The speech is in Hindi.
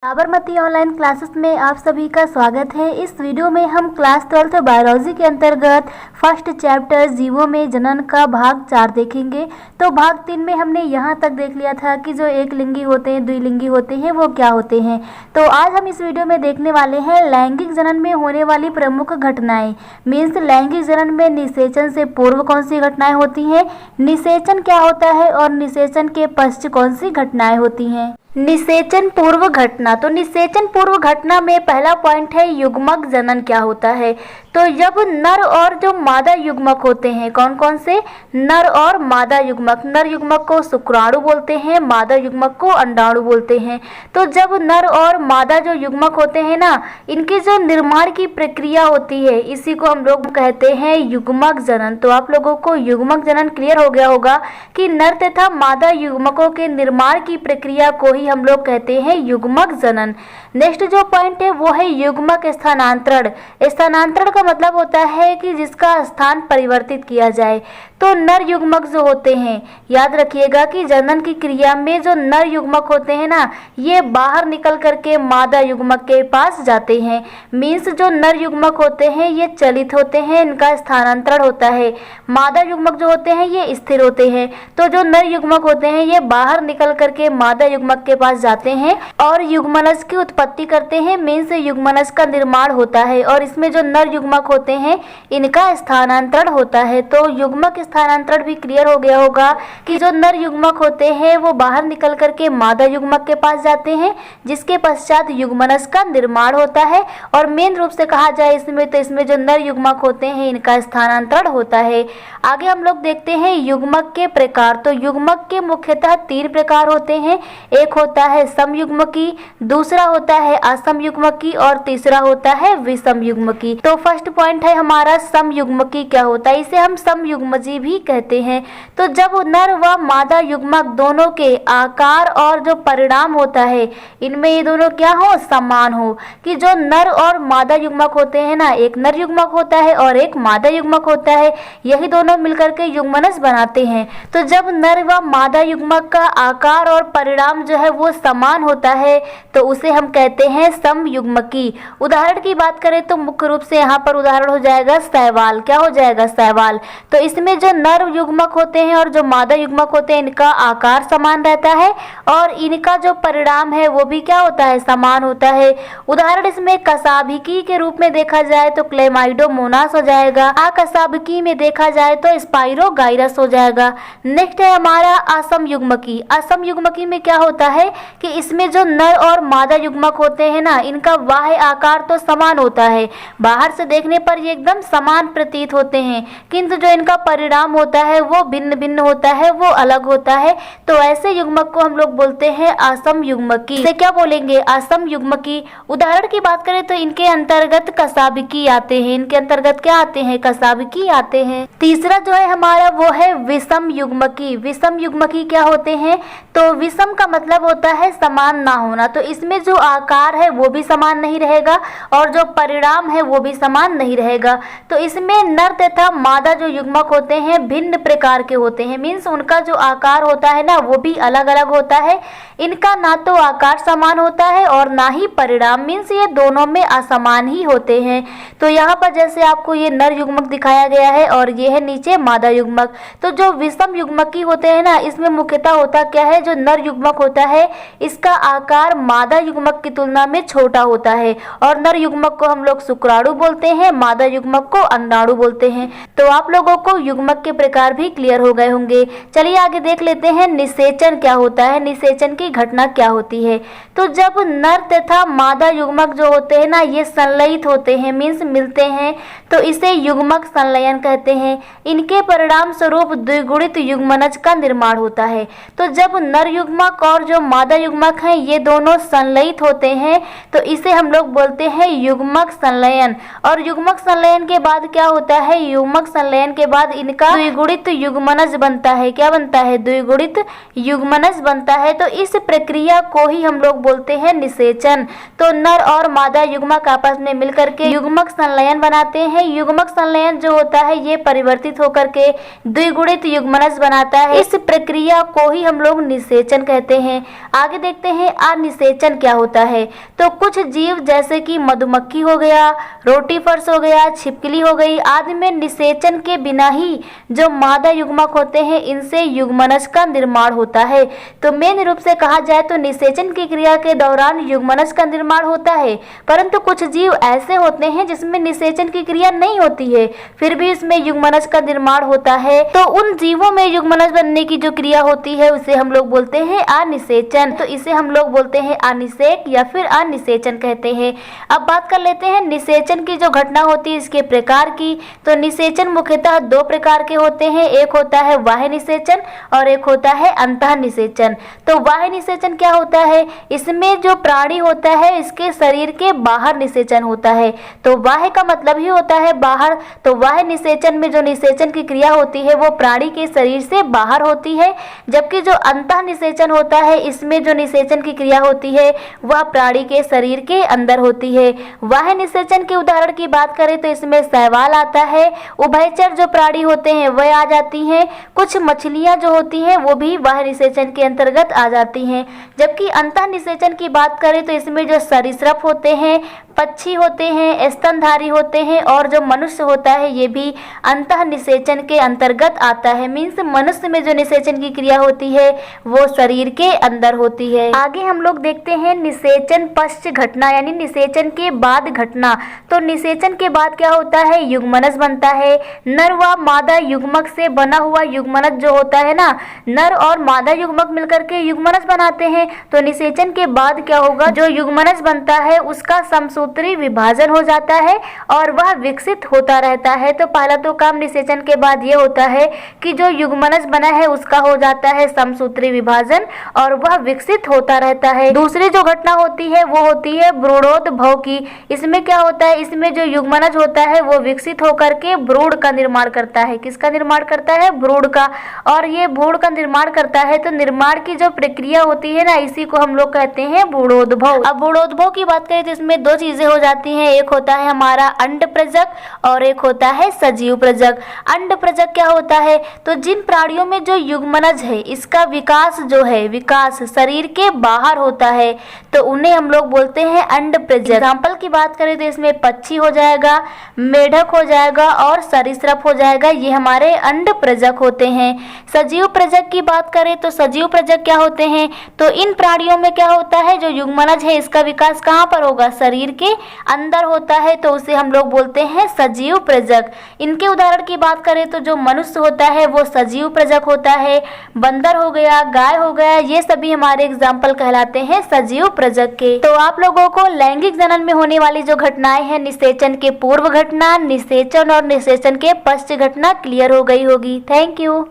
साबरमती ऑनलाइन क्लासेस में आप सभी का स्वागत है। इस वीडियो में हम क्लास 12 बायोलॉजी के अंतर्गत फर्स्ट चैप्टर जीवों में जनन का भाग 4 देखेंगे। तो भाग 3 में हमने यहाँ तक देख लिया था कि जो एक लिंगी होते हैं, द्विलिंगी होते हैं, वो क्या होते हैं। तो आज हम इस वीडियो में देखने वाले हैं लैंगिक जनन में होने वाली प्रमुख घटनाएं। मीन्स लैंगिक जनन में निषेचन से पूर्व कौन सी घटनाएं होती हैं, निषेचन क्या होता है और निषेचन के पश्चात कौन सी घटनाएं होती हैं। निषेचन पूर्व घटना। तो निषेचन पूर्व घटना में पहला पॉइंट है युग्मक जनन क्या होता है। तो जब नर और जो मादा युग्मक होते हैं, कौन कौन से, नर और मादा युग्मक। नर युग्मक को शुक्राणु बोलते हैं, मादा युग्मक को अंडाणु बोलते हैं। तो जब नर और मादा जो युग्मक होते हैं ना, इनकी जो निर्माण की प्रक्रिया होती है, इसी को हम लोग कहते हैं युग्मक जनन। तो आप लोगों को युग्मक जनन क्लियर हो गया होगा कि नर तथा मादा युग्मकों के निर्माण की प्रक्रिया को ही हम लोग कहते हैं युग्मक जनन। नेक्स्ट जो पॉइंट है वो है युग्मक स्थानांतरण। स्थानांतरण का मतलब होता है कि जिसका स्थान परिवर्तित किया जाए। तो नर युग्मक जो होते हैं, याद रखिएगा कि जनन की क्रिया में जो नर युग्मक होते हैं ना, ये बाहर निकल करके मादा युग्मक के पास जाते हैं। मीन्स जो नर युग्मक होते हैं ये चलित होते हैं, इनका स्थानांतरण होता है। मादा युग्मक जो होते हैं ये स्थिर होते हैं। तो जो नर युग्मक होते हैं ये बाहर निकल करके मादा युग्मक के पास जाते हैं और युग्मनज की उत्पत्ति करते हैं। मीन्स युग्मनज का निर्माण होता है और इसमें जो नर युग्मक होते हैं इनका स्थानांतरण होता है। तो युग्मक स्थानांतरण भी क्लियर हो गया होगा कि जो नर युग्मक होते हैं वो बाहर निकल करके मादा युग्मक के पास जाते हैं, जिसके पश्चात युग्मनज का निर्माण होता है। और मेन रूप से कहा जाए इसमें, तो इसमें जो नर युग्मक होते हैं इनका स्थानांतरण होता है। आगे हम लोग देखते हैं युग्मक के प्रकार। तो युग्मक के मुख्यतः 3 प्रकार होते हैं। एक होता है समयुग्मकी, दूसरा होता है असमयुग्मकी और तीसरा होता है विषमयुग्मकी। तो फर्स्ट पॉइंट है हमारा समयुग्मकी क्या होता है, इसे हम समयुग्मजी भी कहते हैं। तो जब नर व मादा युग्मक दोनों के आकार और जो परिणाम होता है इनमें ये दोनों क्या हो, समान हो। कि जो नर और मादा युग्मक होते हैं ना, एक नर युग्मक होता है और एक मादा युग्मक होता है, यही दोनों मिलकर के युग्मनज बनाते हैं। तो जब नर व मादा युग्मक का आकार और परिणाम जो है वो समान होता है तो उसे हम कहते हैं समयुग्मकी। उदाहरण की बात करें तो मुख्य रूप से यहाँ पर उदाहरण हो जाएगा शैवाल। क्या हो जाएगा, शैवाल। तो इसमें जो नर युग्मक होते हैं और जो मादा युग्मक होते हैं इनका आकार समान रहता है और इनका जो परिणाम है वो भी क्या होता है, समान होता है। उदाहरण इसमें कसाभिकी के रूप में देखा जाए तो क्लेमाइडोमोनास हो जाएगा, अकसाभिकी में देखा जाए तो स्पाइरोगाइरस हो जाएगा। नेक्स्ट है हमारा असमयुग्मकी। असमयुग्मकी में क्या होता है कि इसमें जो नर और मादा युग्मक होते हैं ना, इनका बाह्य आकार तो समान होता है, बाहर से देखने पर ये एकदम समान प्रतीत होते हैं, किंतु जो इनका परिणाम होता है वो भिन्न भिन्न होता है, वो अलग होता है। तो ऐसे युग्मक को हम लोग बोलते हैं असमयुग्मकी। इसे क्या बोलेंगे, असमयुग्मकी। उदाहरण की बात करें तो इनके अंतर्गत कसाभिकी आते हैं। इनके अंतर्गत क्या आते हैं, कसाभिकी आते हैं। तीसरा जो है हमारा वो है विषमयुग्मकी। विषमयुग्मकी क्या होते हैं, तो विषम का मतलब होता है समान ना होना। तो इसमें जो आकार है वो भी समान नहीं रहेगा और जो परिणाम है वो भी समान नहीं रहेगा। तो इसमें नर तथा मादा जो युग्मक होते हैं भिन्न प्रकार के होते हैं। मीन्स उनका जो आकार होता है ना वो भी अलग अलग होता है। इनका ना तो आकार समान होता है और ना ही परिणाम, मीन्स ये दोनों में असमान ही होते हैं। तो यहाँ पर जैसे आपको ये नर युग्मक दिखाया गया है और ये है नीचे मादा युग्मक। तो जो विषम युग्मकी होते हैं ना, इसमें मुख्यतः होता क्या है, जो नर युग्मक होता है इसका आकार मादा युग्मक की तुलना में छोटा होता है और नर युग्मक को हम लोग शुक्राणु बोलते हैं, मादा युग्मक को अंडाणु बोलते हैं। तो आप लोगों को युग्मक के प्रकार भी क्लियर हो गए होंगे। चलिए आगे देख लेते हैं निषेचन क्या होता है, निषेचन की घटना क्या होती है। तो जब नर तथा मादा युग्मक जो होते हैं ना ये संलयित होते हैं, मीन्स मिलते हैं, तो इसे युग्मक संलयन कहते हैं। इनके परिणाम स्वरूप द्विगुणित युग्मनज का निर्माण होता है। तो जब नर युग्मक और जो मादा युग्मक हैं ये दोनों संलयित होते हैं तो इसे हम लोग बोलते हैं युग्मक संलयन। और युग्मक संलयन के बाद क्या होता है, युग्मक संलयन के बाद इनका द्विगुणित युग्मनज बनता है। क्या बनता है, द्विगुणित युग्मनज बनता है। तो इस प्रक्रिया को ही हम लोग बोलते हैं निषेचन। तो नर और मादा युग्मक आपस में मिलकर के युग्मक संलयन बनाते हैं हैं युग्मक संलयन जो होता है ये परिवर्तित होकर के द्विगुणित युग्मनज बनाता है। इस प्रक्रिया को ही हम लोग निषेचन कहते हैं। आगे देखते हैं अनिषेचन क्या होता है। तो कुछ जीव जैसे कि मधुमक्खी हो गया, रोटीफर्स हो गया, छिपकली हो गई आदि में निषेचन के बिना ही जो मादा युग्मक होते हैं इनसे युग्मनज का निर्माण होता है। तो मेन रूप से कहा जाए तो निषेचन की क्रिया के दौरान युग्मनज का निर्माण होता है, परंतु कुछ जीव ऐसे होते हैं जिसमें निषेचन की क्रिया नहीं होती है फिर भी इसमें युग्मनज का निर्माण होता है। तो उन जीवों में युग्मनज बनने की जो क्रिया होती है उसे हम लोग बोलते हैं अनिषेचन। तो इसे हम लोग बोलते हैं अनिषेक या फिर अनिषेचन कहते हैं। अब बात कर लेते हैं निषेचन की जो घटना होती है इसके प्रकार की। तो निषेचन मुख्यतः दो प्रकार के होते हैं, एक होता है बाह्य निषेचन और एक होता है अंतः निषेचन। तो बाह्य निषेचन क्या होता है, इसमें जो प्राणी होता है इसके शरीर के बाहर निषेचन होता है। तो बाह्य का मतलब ही होता है बाहर। तो बाह्य निषेचन में जो निषेचन की क्रिया होती है वो प्राणी के शरीर से बाहर होती है, जबकि जो अंतः निषेचन होता है इसमें जो निषेचन की क्रिया होती है वह प्राणी के शरीर के अंदर होती है। बाह्य निषेचन के उदाहरण की बात करें तो इसमें शैवाल आता है, उभयचर जो प्राणी होते हैं वह आ जाती हैं, कुछ मछलियां जो होती हैं वो भी बाह्य निषेचन के अंतर्गत आ जाती हैं। जबकि अंतः निषेचन की बात करें तो इसमें जो सरीसृप होते हैं, पक्षी होते हैं, स्तनधारी होते हैं और जो मनुष्य होता है ये भी अंतः निषेचन के अंतर्गत आता है। मीन्स मनुष्य में जो निषेचन की क्रिया होती है वो शरीर के अंदर होती है। आगे हम लोग देखते हैं निषेचन पश्च घटना यानी निषेचन के बाद घटना। तो निषेचन के बाद क्या होता है, युग्मनज बनता है। नर व मादा युग्मक से बना हुआ युग्मनज जो होता है ना, नर और मादा युग्मक मिलकर के युग्मनज बनाते हैं। तो निषेचन के बाद क्या होगा, जो युग्मनज बनता है उसका समसूत्री विभाजन हो जाता है और वह विकसित होता रहता है। तो पहला तो काम निषेचन के बाद ये होता है कि जो युग्मनज बना है उसका हो जाता है समसूत्री विभाजन और वह विकसित होता रहता है। दूसरी जो घटना होती है वो होती है भ्रूणोद्भव की। इसमें क्या होता है, इसमें जो युग्मनज होता है वो विकसित होकर के भ्रूण का निर्माण करता है। किसका निर्माण करता है, भ्रूण का। और ये भ्रूण का निर्माण करता है तो निर्माण की जो प्रक्रिया होती है ना इसी को हम लोग कहते हैं भ्रूणोद्भव। अब भ्रूणोद्भव की बात करें तो इसमें दो चीजें हो जाती हैं, एक होता है हमारा अंड प्रजक और एक होता है सजीव प्रजक। अंड प्रजक क्या होता है, तो जिन प्राणियों में जो युग्मनज है इसका विकास जो है, विकास शरीर के बाहर होता है तो उन्हें हम लोग बोलते हैं अंड प्रजक। एग्जाम्पल की बात करें तो इसमें पक्षी हो जाएगा, मेढक हो जाएगा और सरीसृप हो जाएगा, ये हमारे अंड प्रजक होते हैं। सजीव प्रजक की बात करें तो सजीव प्रजक क्या होते हैं, तो इन प्राणियों में क्या होता है, जो युग्मनज है इसका विकास कहाँ पर होगा, शरीर के अंदर होता है तो उसे हम लोग बोलते हैं सजीव प्रजक। इनके उदाहरण की बात करें तो जो मनुष्य होता है वो सजीव प्रजक होता है, बंदर हो गया, गाय हो गया, ये सभी हमारे एग्जाम्पल कहलाते हैं सजीव प्रजक के। तो आप लोगों को लैंगिक जनन में होने वाली जो घटनाएं हैं, निषेचन के पूर्व घटना, निषेचन और निषेचन के पश्च घटना क्लियर हो गई होगी। Thank you.